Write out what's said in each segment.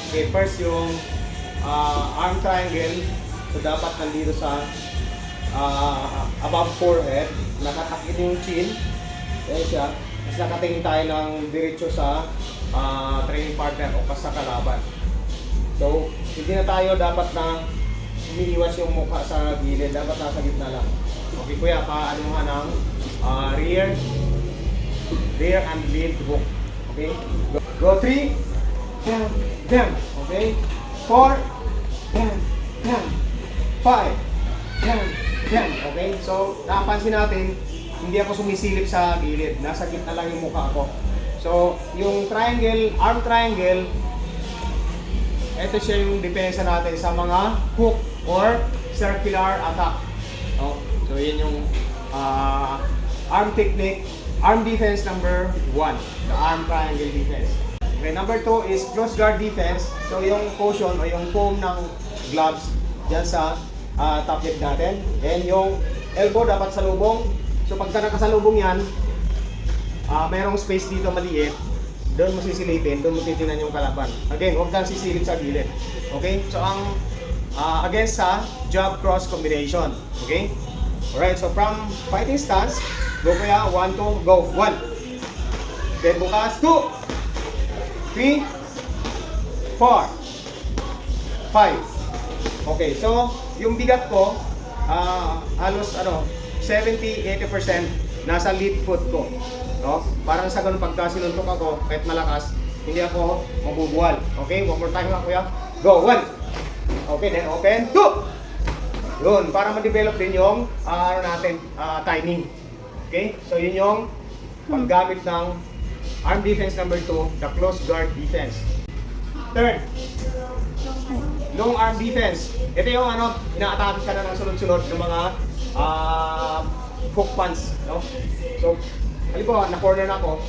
Okay, first yung arm triangle. So dapat nandito sa above forehead. Nakatakit yung chin. Ayan siya. Tapos nakatingin tayo ng diretso sa training partner o sa kalaban. So, hindi na tayo dapat na umiiwas yung mukha sa gilid. Dapat nasa gitna lang. Okay, kuya, paano nga ng rear and lead hook. Okay? Go 3, bam, bam. Okay? 4, bam, bam. 5, bam, bam. Okay? So, napansin natin, hindi ako sumisilip sa gilid. Nasa gitna lang yung mukha ko. So, yung triangle, arm triangle, ito siya yung depensa natin sa mga hook or circular attack. No? So, yun yung arm technique, arm defense number 1, the arm triangle defense. Okay, number 2 is close guard defense. So, yung cushion o yung foam ng gloves dyan sa top lip natin. And yung elbow dapat salubong. So, pagka nakasalubong yan, mayroong space dito maliit, doon mo sisilipin, doon mo titinan yung kalaban. Again, huwag kang sisilip sa gilid. Okay? So, ang against sa jab cross combination. Okay? Alright, so from fighting stance, go kaya, 1, 2, go, 1. Then bukas, 2, 3, 4, 5. Okay, so, yung bigat ko, halos 70-80% nasa lead foot ko. No? Parang sa ganun pagka sinuntok ako, kahit malakas, hindi ako mabubuwal. Okay, one more time nga kuya. Go, 1. Okay, then open, 2. Yun, para ma-develop din yung timing. Okay, so yun yung paggamit ng arm defense number 2, the close guard defense. Third, long arm defense. Ito yung ina-atake ka na ng sunod-sunod ng mga hook punch. No? So, halimbawa, na-corner na ako.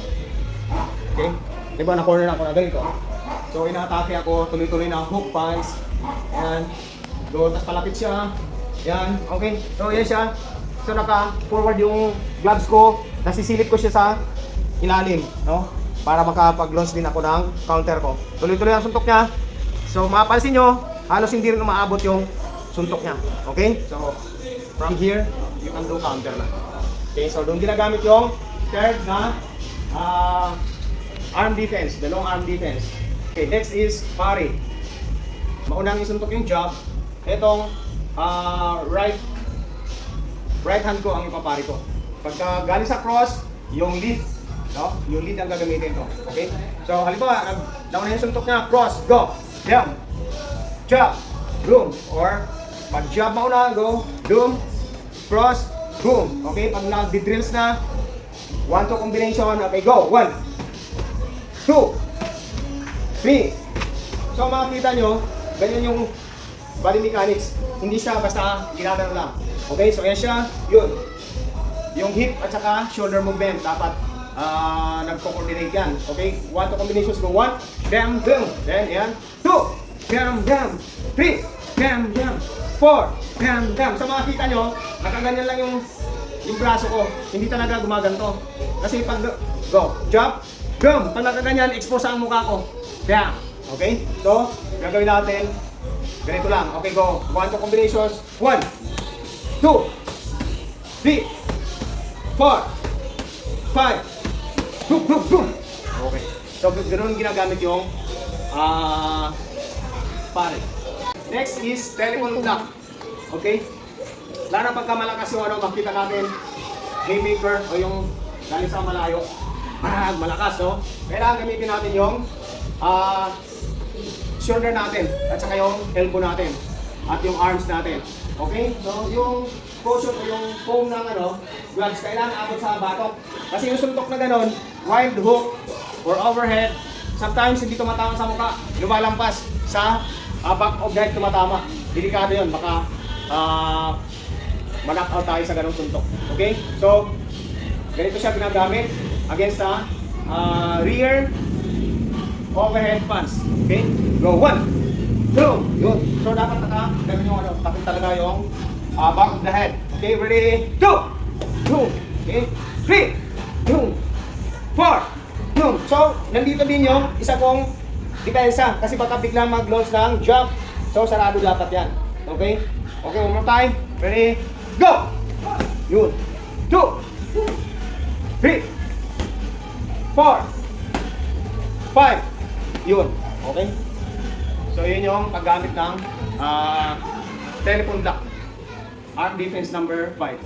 Okay? Halimbawa, na-corner na ako na ganito. So, ina-atake ako, tuloy-tuloy na hook punch. Ayan. Go, tapos palapit siya. Ayan. Okay. So, yan siya. So, naka-forward yung gloves ko. Nasisilip ko siya sa ilalim. No? Para makapag-launch din ako ng counter ko. Tuloy-tuloy ang suntok niya. So, mapapansin nyo, halos hindi rin umaabot yung suntok niya. Okay? So, from here, you can do counter na. Okay? So, doon ginagamit yung third na arm defense, the long arm defense. Okay, next is pari. Maunang isuntok yung jab. Itong right hand ko ang ipapari ko. Pagka galing sa cross, yung lead, no? Yung lead ang gagamitin ko. Okay? So, halimbawa, down na yung suntok niya, cross, go, down, jab, boom, or pag jab mauna, go, boom, cross, boom. Okay, pag nag-drills na, 1, 2 combination. Okay, go. 1, 2, 3. So, makikita nyo, ganyan yung body mechanics. Hindi siya basta ginagano lang. Okay, so yan siya. Yun. Yung hip at saka shoulder movement, dapat nagko-coordinate yan. Okay, 1, 2 combinations. Go. 1, bam, bam. Then, yan. 2, bam, bam. 3, bam, bam. 4, bam, bam. So, makikita nyo, nakaganyan lang yung braso ko, hindi talaga gumaganto. Kasi pag go, jump, boom, pag nakaganyan, expose ang mukha ko. Bam. Okay? So, gagawin natin ganito lang. Okay, go. 1, 2 combinations. 1, 2, 3, 4, 5. Boom, boom, boom. Okay. So, ganoon ginagamit yung pare. Next is telephone block. Okay? Lalo na pagka malakas yung makita natin haymaker o yung galing sa malayo. Malakas, no? Kailangan gamitin natin yung shoulder natin at saka yung elbow natin at yung arms natin. Okay? So, yung cushion o yung foam ng gloves, kailangan abot sa batok. Kasi yung suntok na ganon, wild hook or overhead, sometimes hindi tumatama sa mukha, lumalampas sa back of the head tumatama. Delikado yun, baka ma-knock out tayo sa ganong suntok. Okay? So, ganito siya ginagamit against sa rear overhead punch. Okay? Go. 1, 2, yun. So, dapat ganun yung takot talaga yung back of the head. Okay? Ready? 2, 2, okay? 3, 2, 4, 2. So, nandito din yung isa kong depensa. Kasi baka biglang mag-launch ng jump. So, sarado dapat yan. Okay? Okay, one more time. Ready? Go! Yun. 2, 3, 4, 5. Yun. Okay? So, yun yung paggamit ng telephone lock. Arc defense number 5.